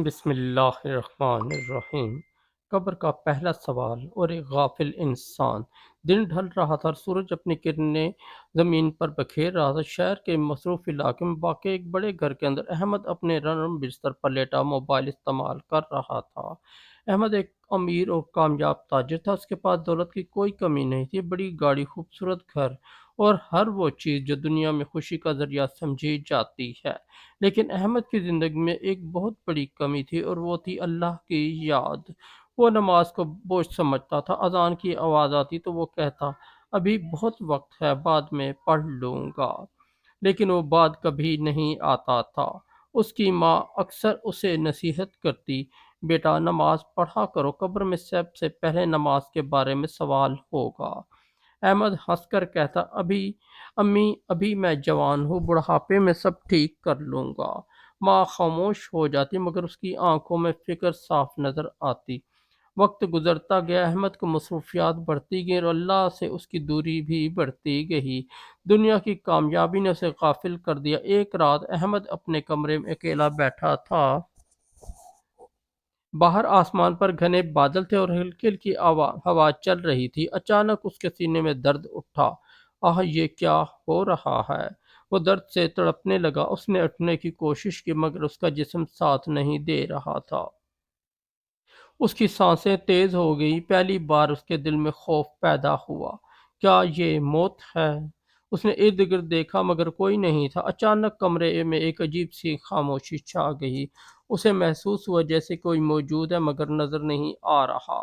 بسم اللہ الرحمن الرحیم۔ قبر کا پہلا سوال اور ایک غافل انسان۔ دن ڈھل رہا تھا اور سورج اپنی کرنیں زمین پر بکھیر رہا تھا۔ شہر کے مصروف علاقے میں واقع ایک بڑے گھر کے اندر احمد اپنے نرم بستر پر لیٹا موبائل استعمال کر رہا تھا۔ احمد ایک امیر اور کامیاب تاجر تھا، اس کے پاس دولت کی کوئی کمی نہیں تھی۔ بڑی گاڑی، خوبصورت گھر اور ہر وہ چیز جو دنیا میں خوشی کا ذریعہ سمجھی جاتی ہے، لیکن احمد کی زندگی میں ایک بہت بڑی کمی تھی، اور وہ تھی اللہ کی یاد۔ وہ نماز کو بوجھ سمجھتا تھا، اذان کی آواز آتی تو وہ کہتا ابھی بہت وقت ہے، بعد میں پڑھ لوں گا، لیکن وہ بعد کبھی نہیں آتا تھا۔ اس کی ماں اکثر اسے نصیحت کرتی، بیٹا نماز پڑھا کرو، قبر میں سب سے پہلے نماز کے بارے میں سوال ہوگا۔ احمد ہنس کر کہتا امی ابھی میں جوان ہوں، بڑھاپے میں سب ٹھیک کر لوں گا۔ ماں خاموش ہو جاتی، مگر اس کی آنکھوں میں فکر صاف نظر آتی۔ وقت گزرتا گیا، احمد کو مصروفیات بڑھتی گئیں اور اللہ سے اس کی دوری بھی بڑھتی گئی۔ دنیا کی کامیابی نے اسے غافل کر دیا۔ ایک رات احمد اپنے کمرے میں اکیلا بیٹھا تھا۔ باہر آسمان پر گھنے بادل تھے اور ہلکی ہلکی ہوا چل رہی تھی۔ اچانک اس کے سینے میں درد اٹھا۔ یہ کیا ہو رہا ہے؟ وہ درد سے تڑپنے لگا۔ اس نے اٹھنے کی کوشش کی، مگر اس کا جسم ساتھ نہیں دے رہا تھا۔ اس کی سانسیں تیز ہو گئی۔ پہلی بار اس کے دل میں خوف پیدا ہوا۔ کیا یہ موت ہے؟ اس نے ارد گرد دیکھا، مگر کوئی نہیں تھا۔ اچانک کمرے میں ایک عجیب سی خاموشی چھا گئی۔ اسے محسوس ہوا جیسے کوئی موجود ہے، مگر نظر نہیں آ رہا۔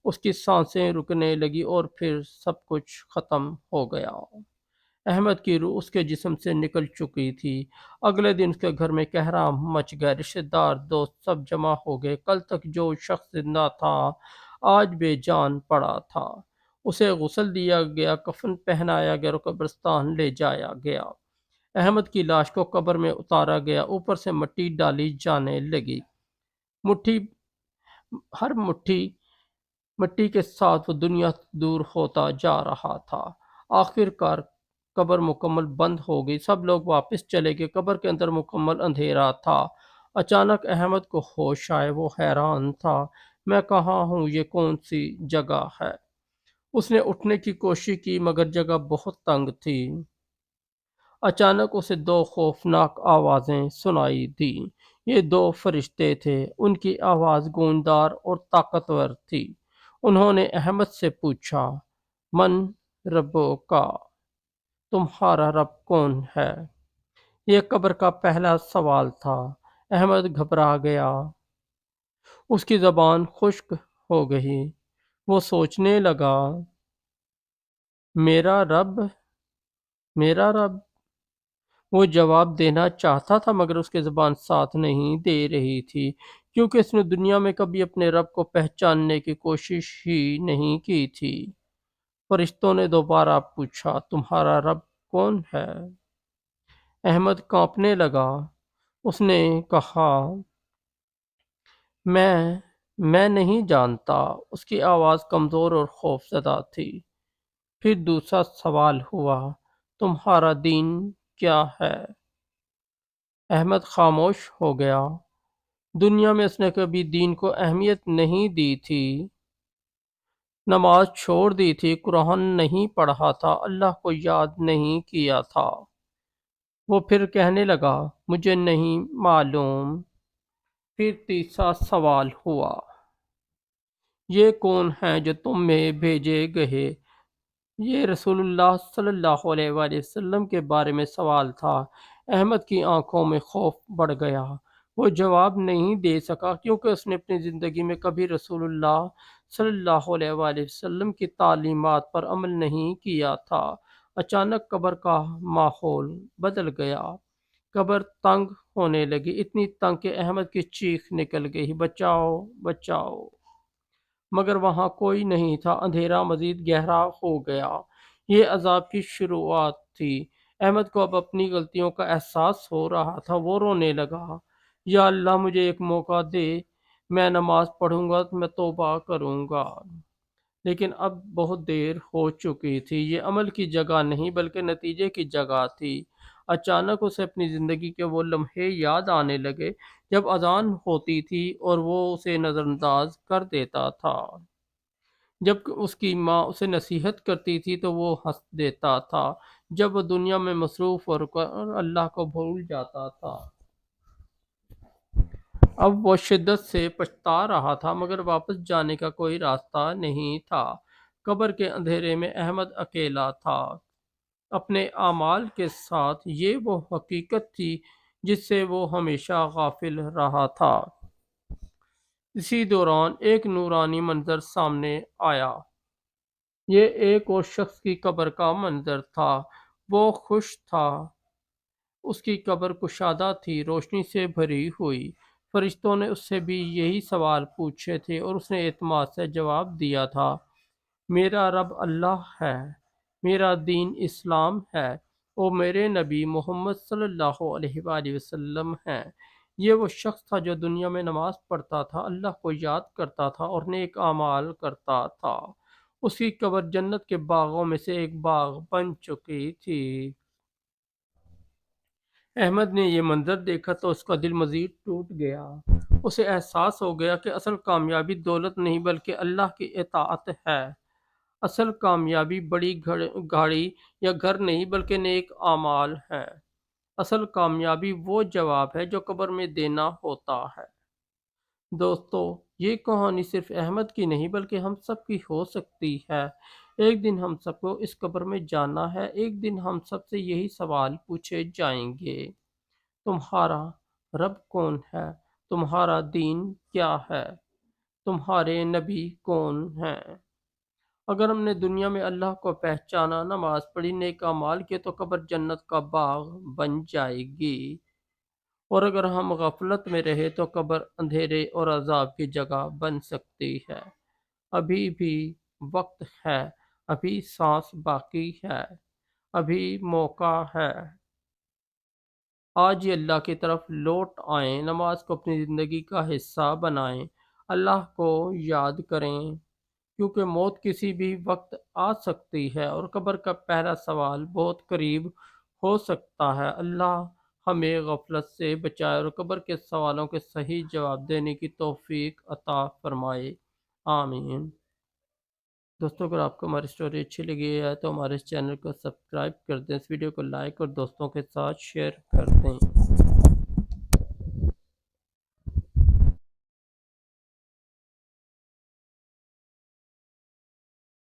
اس کی سانسیں رکنے لگی اور پھر سب کچھ ختم ہو گیا۔ احمد کی روح اس کے جسم سے نکل چکی تھی۔ اگلے دن اس کے گھر میں قہرام مچ گیا۔ رشتہ دار، دوست سب جمع ہو گئے۔ کل تک جو شخص زندہ تھا، آج بے جان پڑا تھا۔ اسے غسل دیا گیا، کفن پہنایا گیا اور قبرستان لے جایا گیا۔ احمد کی لاش کو قبر میں اتارا گیا، اوپر سے مٹی ڈالی جانے لگی۔ مٹھی ہر مٹی کے ساتھ وہ دنیا سے دور ہوتا جا رہا تھا۔ آخر کار قبر مکمل بند ہو گئی۔ سب لوگ واپس چلے گئے۔ قبر کے اندر مکمل اندھیرا تھا۔ اچانک احمد کو ہوش آئے۔ وہ حیران تھا، میں کہاں ہوں؟ یہ کون سی جگہ ہے؟ اس نے اٹھنے کی کوشش کی، مگر جگہ بہت تنگ تھی۔ اچانک اسے دو خوفناک آوازیں سنائی دیں۔ یہ دو فرشتے تھے۔ ان کی آواز گونجدار اور طاقتور تھی۔ انہوں نے احمد سے پوچھا، من ربو کا؟ تمہارا رب کون ہے؟ یہ قبر کا پہلا سوال تھا۔ احمد گھبرا گیا۔ اس کی زبان خشک ہو گئی۔ وہ سوچنے لگا، میرا رب، میرا رب۔ وہ جواب دینا چاہتا تھا، مگر اس کی زبان ساتھ نہیں دے رہی تھی، کیونکہ اس نے دنیا میں کبھی اپنے رب کو پہچاننے کی کوشش ہی نہیں کی تھی۔ فرشتوں نے دوبارہ پوچھا، تمہارا رب کون ہے؟ احمد کانپنے لگا۔ اس نے کہا، میں نہیں جانتا۔ اس کی آواز کمزور اور خوف زدہ تھی۔ پھر دوسرا سوال ہوا، تمہارا دین کیا ہے؟ احمد خاموش ہو گیا۔ دنیا میں اس نے کبھی دین کو اہمیت نہیں دی تھی۔ نماز چھوڑ دی تھی، قرآن نہیں پڑھا تھا، اللہ کو یاد نہیں کیا تھا۔ وہ پھر کہنے لگا، مجھے نہیں معلوم۔ پھر تیسرا سوال ہوا، یہ کون ہیں جو تم میں بھیجے گئے؟ یہ رسول اللہ صلی اللہ علیہ وآلہ وسلم کے بارے میں سوال تھا۔ احمد کی آنکھوں میں خوف بڑھ گیا۔ وہ جواب نہیں دے سکا، کیونکہ اس نے اپنی زندگی میں کبھی رسول اللہ صلی اللہ علیہ وآلہ وسلم کی تعلیمات پر عمل نہیں کیا تھا۔ اچانک قبر کا ماحول بدل گیا۔ قبر تنگ ہونے لگی، اتنی تنگ کہ احمد کی چیخ نکل گئی، بچاؤ بچاؤ! مگر وہاں کوئی نہیں تھا۔ اندھیرا مزید گہرا ہو گیا۔ یہ عذاب کی شروعات تھی۔ احمد کو اب اپنی غلطیوں کا احساس ہو رہا تھا۔ وہ رونے لگا، یا اللہ مجھے ایک موقع دے، میں نماز پڑھوں گا، میں توبہ کروں گا۔ لیکن اب بہت دیر ہو چکی تھی۔ یہ عمل کی جگہ نہیں بلکہ نتیجے کی جگہ تھی۔ اچانک اسے اپنی زندگی کے وہ لمحے یاد آنے لگے جب اذان ہوتی تھی اور وہ اسے نظر انداز کر دیتا تھا۔ جب اس کی ماں اسے نصیحت کرتی تھی تو وہ ہنس دیتا تھا۔ جب وہ دنیا میں مصروف اور اللہ کو بھول جاتا تھا۔ اب وہ شدت سے پچھتا رہا تھا مگر واپس جانے کا کوئی راستہ نہیں تھا۔ قبر کے اندھیرے میں احمد اکیلا تھا، اپنے اعمال کے ساتھ۔ یہ وہ حقیقت تھی جس سے وہ ہمیشہ غافل رہا تھا۔ اسی دوران ایک نورانی منظر سامنے آیا۔ یہ ایک اور شخص کی قبر کا منظر تھا۔ وہ خوش تھا، اس کی قبر کشادہ تھی، روشنی سے بھری ہوئی۔ فرشتوں نے اس سے بھی یہی سوال پوچھے تھے اور اس نے اعتماد سے جواب دیا تھا، میرا رب اللہ ہے، میرا دین اسلام ہے اور میرے نبی محمد صلی اللہ علیہ وآلہ وسلم ہیں۔ یہ وہ شخص تھا جو دنیا میں نماز پڑھتا تھا، اللہ کو یاد کرتا تھا اور نیک اعمال کرتا تھا۔ اس کی قبر جنت کے باغوں میں سے ایک باغ بن چکی تھی۔ احمد نے یہ منظر دیکھا تو اس کا دل مزید ٹوٹ گیا۔ اسے احساس ہو گیا کہ اصل کامیابی دولت نہیں بلکہ اللہ کی اطاعت ہے۔ اصل کامیابی بڑی گاڑی یا گھر نہیں بلکہ نیک اعمال ہے۔ اصل کامیابی وہ جواب ہے جو قبر میں دینا ہوتا ہے۔ دوستو، یہ کہانی صرف احمد کی نہیں بلکہ ہم سب کی ہو سکتی ہے۔ ایک دن ہم سب کو اس قبر میں جانا ہے، ایک دن ہم سب سے یہی سوال پوچھے جائیں گے، تمہارا رب کون ہے؟ تمہارا دین کیا ہے؟ تمہارے نبی کون ہیں؟ اگر ہم نے دنیا میں اللہ کو پہچانا، نماز پڑھی، نیک اعمال کیے تو قبر جنت کا باغ بن جائے گی، اور اگر ہم غفلت میں رہے تو قبر اندھیرے اور عذاب کی جگہ بن سکتی ہے۔ ابھی بھی وقت ہے، ابھی سانس باقی ہے، ابھی موقع ہے۔ آج ہی اللہ کی طرف لوٹ آئیں، نماز کو اپنی زندگی کا حصہ بنائیں، اللہ کو یاد کریں، کیونکہ موت کسی بھی وقت آ سکتی ہے اور قبر کا پہلا سوال بہت قریب ہو سکتا ہے۔ اللہ ہمیں غفلت سے بچائے اور قبر کے سوالوں کے صحیح جواب دینے کی توفیق عطا فرمائے، آمین۔ دوستوں، اگر آپ کو ہماری اسٹوری اچھی لگی ہے تو ہمارے اس چینل کو سبسکرائب کر دیں، اس ویڈیو کو لائک اور دوستوں کے ساتھ شیئر کر دیں۔